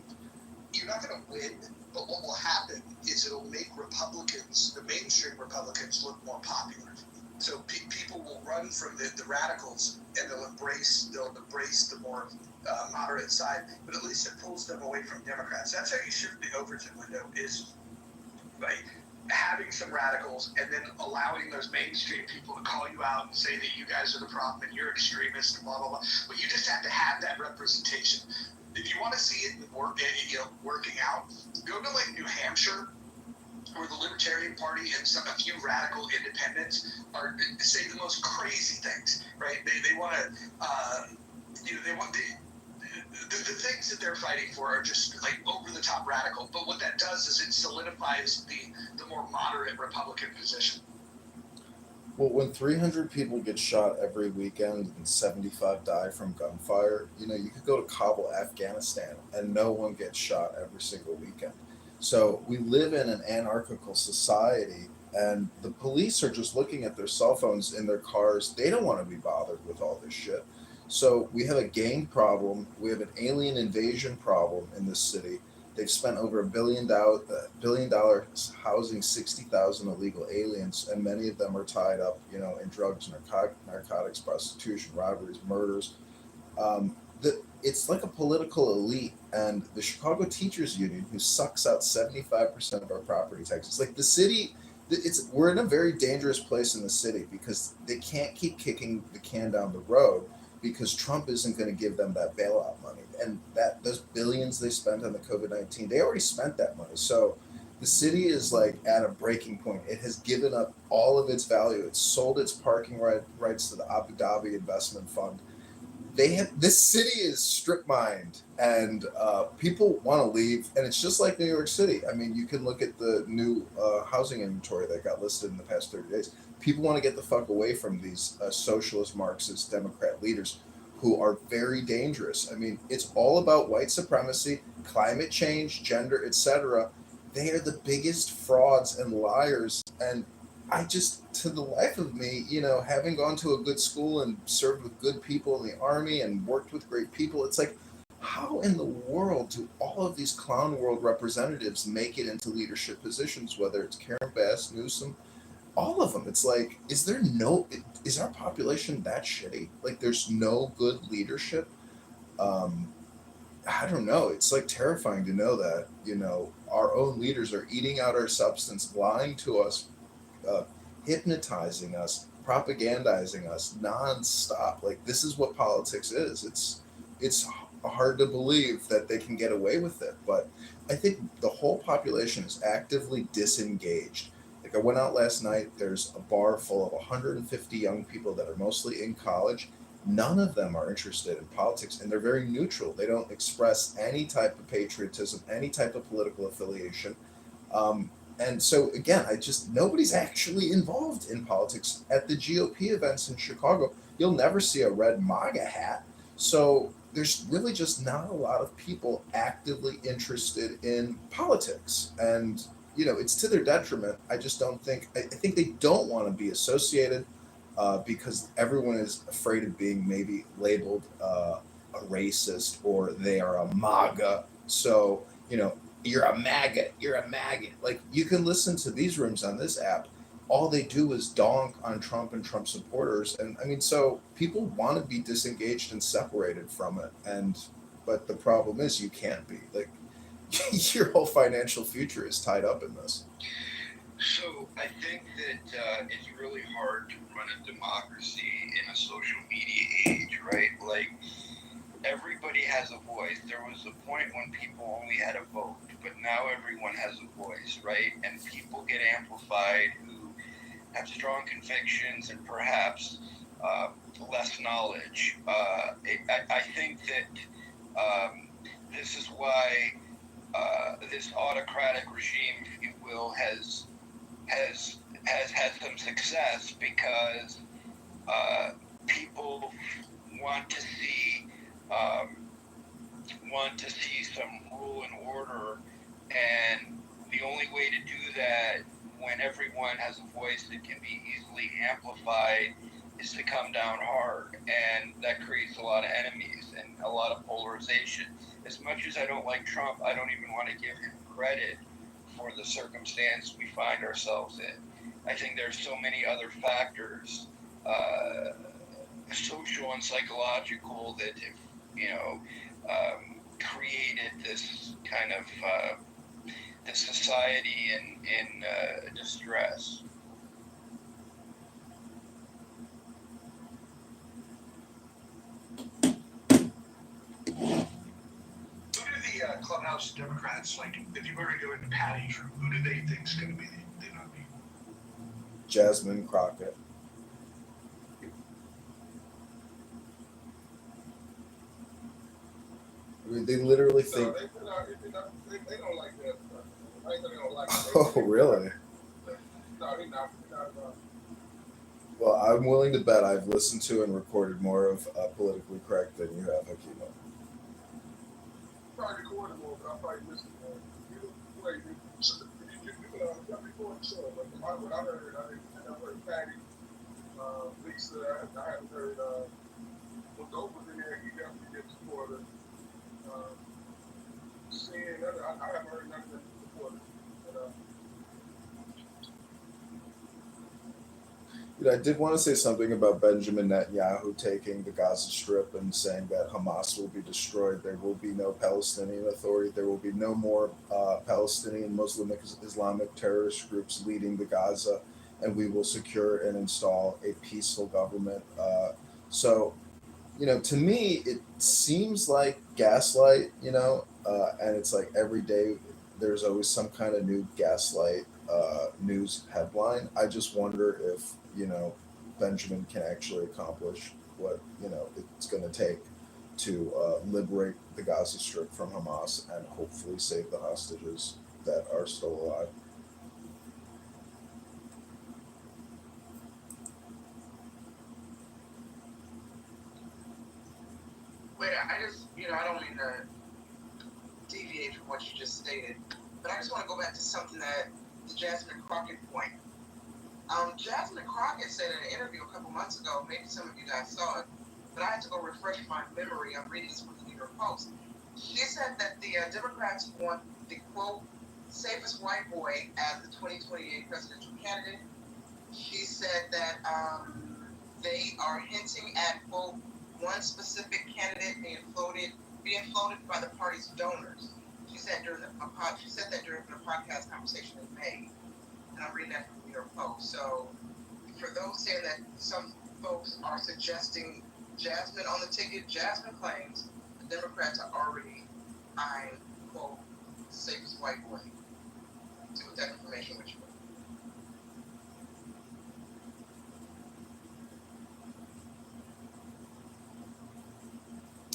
You're not going to win, but what will happen is it'll make Republicans, the mainstream Republicans, look more popular. So people will run from the radicals and they'll embrace the more moderate side, but at least it pulls them away from Democrats. That's how you shift the Overton window, is by having some radicals and then allowing those mainstream people to call you out and say that you guys are the problem and you're extremists and blah blah blah. But you just have to have that representation. If you want to see it working out, go to like New Hampshire, where the Libertarian Party and a few radical independents are say the most crazy things, right? They want to, they want the things that they're fighting for are just like over the top radical. But what that does is it solidifies the more moderate Republican position. Well, when 300 people get shot every weekend and 75 die from gunfire, you could go to Kabul, Afghanistan, and no one gets shot every single weekend. So we live in an anarchical society, and the police are just looking at their cell phones in their cars. They don't want to be bothered with all this shit. So we have a gang problem. We have an alien invasion problem in this city. They've spent over $1 billion housing 60,000 illegal aliens, and many of them are tied up, in drugs, narcotics, prostitution, robberies, murders. It's like a political elite, and the Chicago Teachers Union, who sucks out 75% of our property taxes. Like the city, we're in a very dangerous place in the city because they can't keep kicking the can down the road, because Trump isn't going to give them that bailout money. And that those billions they spent on the COVID-19, they already spent that money. So the city is like at a breaking point. It has given up all of its value. It's sold its parking rights to the Abu Dhabi Investment Fund. This city is strip mined, and people want to leave. And it's just like New York City. I mean, you can look at the new housing inventory that got listed in the past 30 days. People want to get the fuck away from these socialist, Marxist, Democrat leaders who are very dangerous. I mean, it's all about white supremacy, climate change, gender, etc. They are the biggest frauds and liars. And I just, to the life of me, having gone to a good school and served with good people in the army and worked with great people, it's like, how in the world do all of these clown world representatives make it into leadership positions, whether it's Karen Bass, Newsom, all of them? It's like, is our population that shitty? Like, there's no good leadership? I don't know. It's like terrifying to know that, our own leaders are eating out our substance, lying to us, uh, hypnotizing us, propagandizing us nonstop. Like, this is what politics is. It's hard to believe that they can get away with it, but I think the whole population is actively disengaged. Like, I went out last night. There's a bar full of 150 young people that are mostly in college. None of them are interested in politics, and they're very neutral. They don't express any type of patriotism, any type of political affiliation. And so again, nobody's actually involved in politics. At the GOP events in Chicago, you'll never see a red MAGA hat. So there's really just not a lot of people actively interested in politics. And, it's to their detriment. I think they don't want to be associated because everyone is afraid of being maybe labeled a racist, or they are a MAGA. So, you're a maggot. You're a maggot. Like, you can listen to these rooms on this app. All they do is donk on Trump and Trump supporters. And I mean, so people want to be disengaged and separated from it. But the problem is you can't be. Like, your whole financial future is tied up in this. So I think that it's really hard to run a democracy in a social media age, right? Like, everybody has a voice. There was a point when people only had a vote, but now everyone has a voice, right? And people get amplified who have strong convictions and perhaps less knowledge. I think that this is why this autocratic regime, if you will, has had some success, because people want to see some rule and order, And the only way to do that when everyone has a voice that can be easily amplified is to come down hard. And that creates a lot of enemies and a lot of polarization. As much as I don't like Trump, I don't even want to give him credit for the circumstance we find ourselves in. I think there's so many other factors, social and psychological, that have, created this kind of this society in distress. Who do the clubhouse Democrats, like, if you were to go into Patty's room, who do they think is going to be the nominee? Jasmine Crockett. I mean, they literally think. They don't like that. I think they don't like it. Oh, really? No, he not. Well, I'm willing to bet I've listened to and recorded more of Politically Correct than you have, Akima. Probably recorded more, but I probably listened more. You wait, got me going show. Like what I heard, I heard Patty, Lisa. I haven't heard. When Dope was in there, he definitely did support her. Seeing other, I haven't heard none of them before. But, I did want to say something about Benjamin Netanyahu taking the Gaza Strip and saying that Hamas will be destroyed. There will be no Palestinian Authority. There will be no more Palestinian Muslim Islamic terrorist groups leading the Gaza, and we will secure and install a peaceful government. So, to me, it seems like gaslight, and it's like every day there's always some kind of new gaslight news headline. I just wonder if, Benjamin can actually accomplish what, it's going to take to liberate the Gaza Strip from Hamas and hopefully save the hostages that are still alive. Wait, I don't mean to deviate from what you just stated, but I just want to go back to something that the Jasmine Crockett point. Jasmine Crockett said in an interview a couple months ago, maybe some of you guys saw it, but I had to go refresh my memory. I'm reading this from the New York Post. She said that the Democrats want the, quote, safest white boy as the 2028 presidential candidate. She said that they are hinting at, quote, one specific candidate being floated by the party's donors. She said that during a podcast conversation in May, and I'm reading that from the New York Post. So, for those saying that some folks are suggesting Jasmine on the ticket, Jasmine claims the Democrats are already eyeing, quote, the safest white boy. To put that information with you.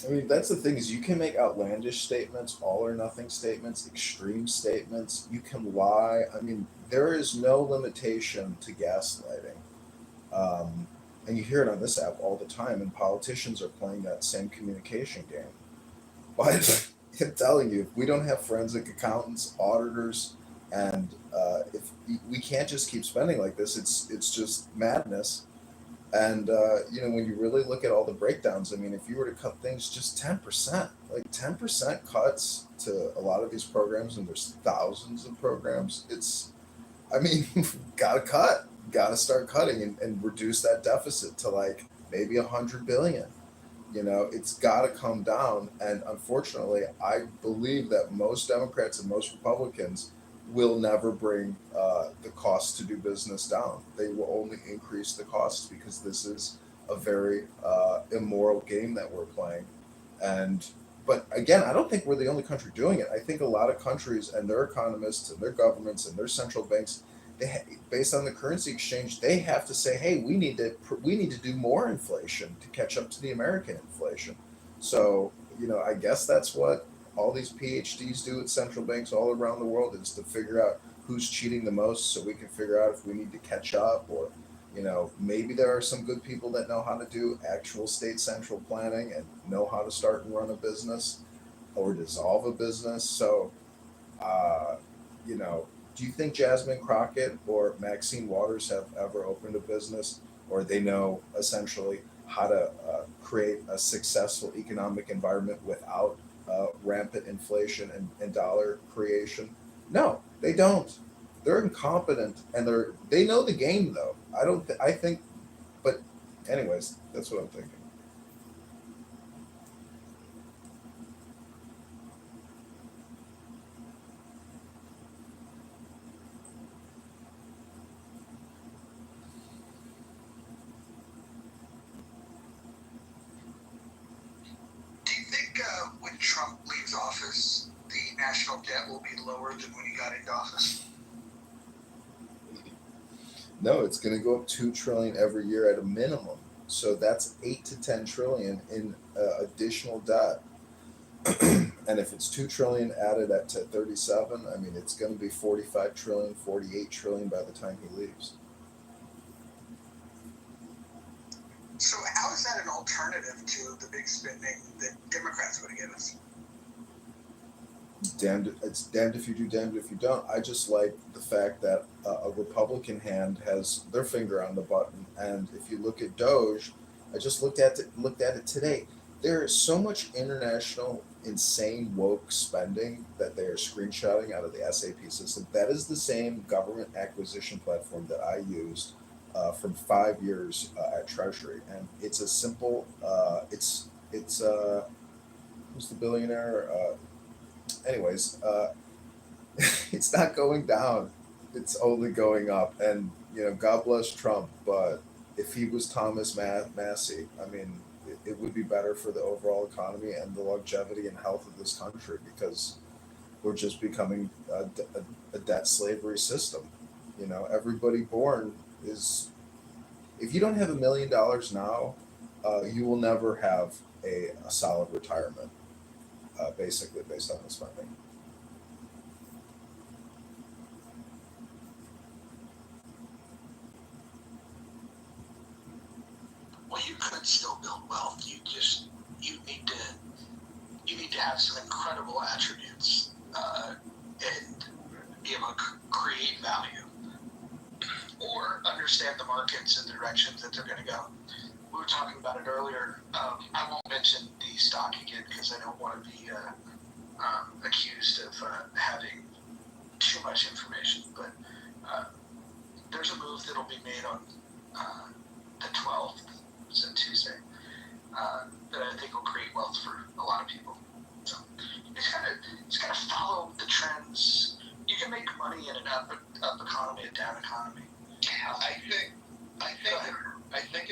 I mean, that's the thing is you can make outlandish statements, all or nothing statements, extreme statements. You can lie. I mean, there is no limitation to gaslighting. And you hear it on this app all the time, and politicians are playing that same communication game. But I'm telling you, if we don't have forensic accountants, auditors, and if we can't just keep spending like this, it's just madness. And when you really look at all the breakdowns, I mean, if you were to cut things just 10%, like 10% cuts to a lot of these programs, and there's thousands of programs, gotta cut, gotta start cutting and reduce that deficit to like maybe 100 billion. It's got to come down. And unfortunately, I believe that most Democrats and most Republicans will never bring the cost to do business down. They will only increase the costs because this is a very immoral game that we're playing. But again, I don't think we're the only country doing it. I think a lot of countries and their economists and their governments and their central banks, based on the currency exchange, they have to say, hey, we need to do more inflation to catch up to the American inflation. So I guess that's what all these PhDs do at central banks all around the world, is to figure out who's cheating the most, so we can figure out if we need to catch up, or maybe there are some good people that know how to do actual state central planning and know how to start and run a business or dissolve a business. So You know, do you think Jasmine Crockett or Maxine Waters have ever opened a business, or they know essentially how to create a successful economic environment without rampant inflation and dollar creation? No, they don't. They're incompetent, and they know the game though. I don't. I think, but anyways, that's what I'm thinking. Do you think when Trump leaves office, the national debt will be lower than when he got into office? No, it's going to go up 2 trillion every year at a minimum. So that's 8 to 10 trillion in additional debt. And if it's 2 trillion added at to 37, I mean, it's going to be 45 trillion, 48 trillion by the time he leaves. So how is that an alternative to the big spending that Democrats would give us? It's damned if you do, damned if you don't. I just like the fact that a Republican hand has their finger on the button. And if you look at Doge, I just looked at it today. There is so much international insane woke spending that they are screenshotting out of the SAP system. That is the same government acquisition platform that I used from 5 years at Treasury, and it's a simple. It's who's the billionaire? Anyways, it's not going down. It's only going up. And, God bless Trump. But if he was Thomas Massey, I mean, it would be better for the overall economy and the longevity and health of this country because we're just becoming a debt slavery system. Everybody born is, if you don't have $1 million now, you will never have a solid retirement, basically based on the spending. Well, you could still build wealth. You need to have some incredible attributes and be able to create value or understand the markets and the directions that they're going to go. We were talking about it earlier. I won't mention the stock again because I don't want to be accused of having too much information. But there's a move that'll be made on the 12th, it's a Tuesday, that I think will create wealth for a lot of people. So it's kind of follow the trends. You can make money in an up economy, a down economy. I think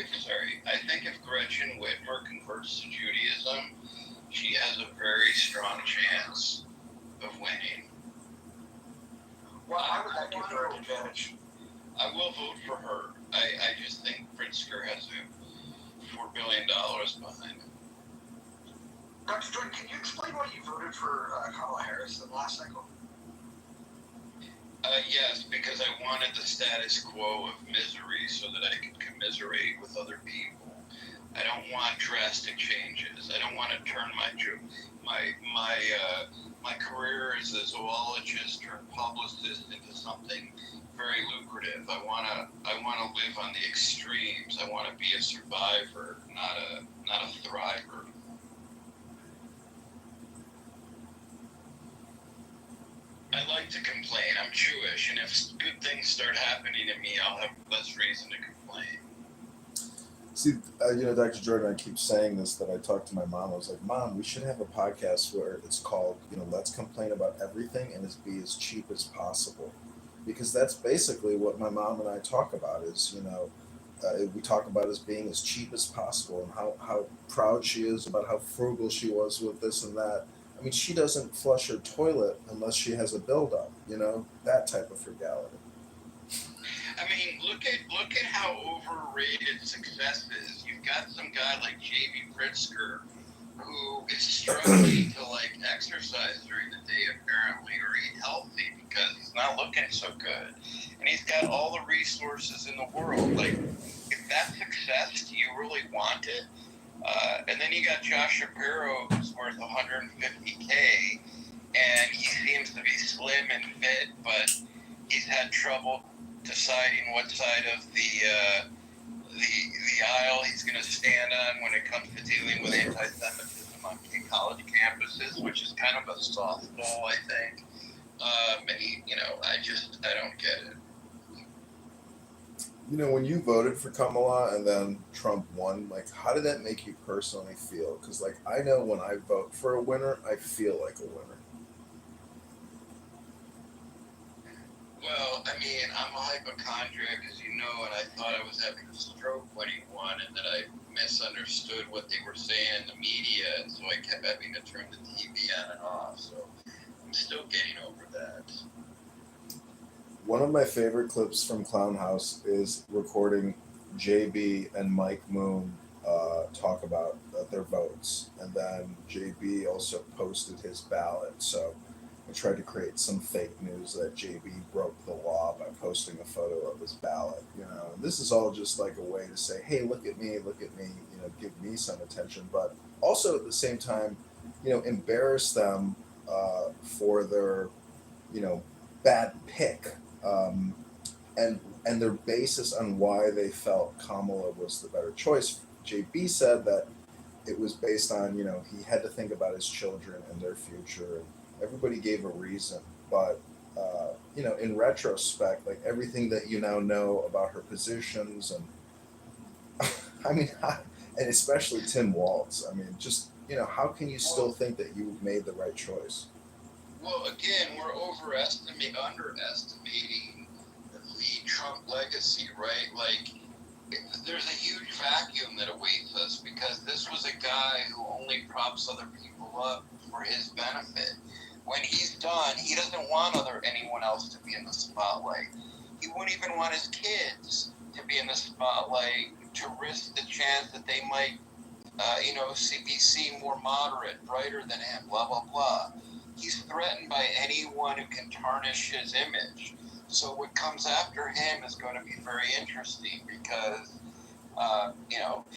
if Gretchen Whitmer converts to Judaism, she has a very strong chance of winning. Well, how would that give her an advantage? I will vote for her. I just think Pritzker has $4 billion behind him. Dr. Jordan, can you explain why you voted for Kamala Harris in the last cycle? Yes, because I wanted the status quo of misery so that I could commiserate with other people. I don't want drastic changes. I don't want to turn my career as a zoologist or publicist into something very lucrative. I want to live on the extremes. I want to be a survivor, not a thriver. I like to complain. I'm Jewish, and if good things start happening to me, I'll have less reason to complain. See, Dr. Jordan, I keep saying this, that I talked to my mom. I was like, Mom, we should have a podcast where it's called, Let's Complain About Everything and be as cheap as possible. Because that's basically what my mom and I talk about is, we talk about as being as cheap as possible and how proud she is about how frugal she was with this and that. I mean, she doesn't flush her toilet unless she has a buildup, that type of frugality. I mean, look at how overrated success is. You've got some guy like J.B. Pritzker who is struggling to exercise during the day apparently, or eat healthy because he's not looking so good, and he's got all the resources in the world. If that's success, do you really want it? And then you got Josh Shapiro, who's worth $150K, and he seems to be slim and fit, but he's had trouble deciding what side of the aisle he's going to stand on when it comes to dealing with anti-Semitism on college campuses, which is kind of a softball, I think. And he, I don't get it. You know, when you voted for Kamala and then Trump won, like, how did that make you personally feel? Because, like, I know when I vote for a winner, I feel like a winner. Well, I mean, I'm a hypochondriac, as you know, and I thought I was having a stroke when he won, and that I misunderstood what they were saying in the media, and so I kept having to turn the TV on and off. So I'm still getting over that. One of my favorite clips from Clown House is recording JB and Mike Moon talk about their votes. And then JB also posted his ballot. So I tried to create some fake news that JB broke the law by posting a photo of his ballot. You know, and this is all just like a way to say, hey, look at me, you know, give me some attention. But also at the same time, you know, embarrass them for their, you know, bad pick, and their basis on why they felt Kamala was the better choice. JB said that it was based on, you know, he had to think about his children and their future, and everybody gave a reason. But you know, in retrospect, like everything that you now know about her positions, and I mean, and especially Tim Walz. I mean, just, you know, how can you still think that you made the right choice? Well, again, we're underestimating the Trump legacy, right? Like, there's a huge vacuum that awaits us because this was a guy who only props other people up for his benefit. When he's done, he doesn't want anyone else to be in the spotlight. He wouldn't even want his kids to be in the spotlight to risk the chance that they might, be seen more moderate, brighter than him, blah, blah, blah. He's threatened by anyone who can tarnish his image. So what comes after him is going to be very interesting because,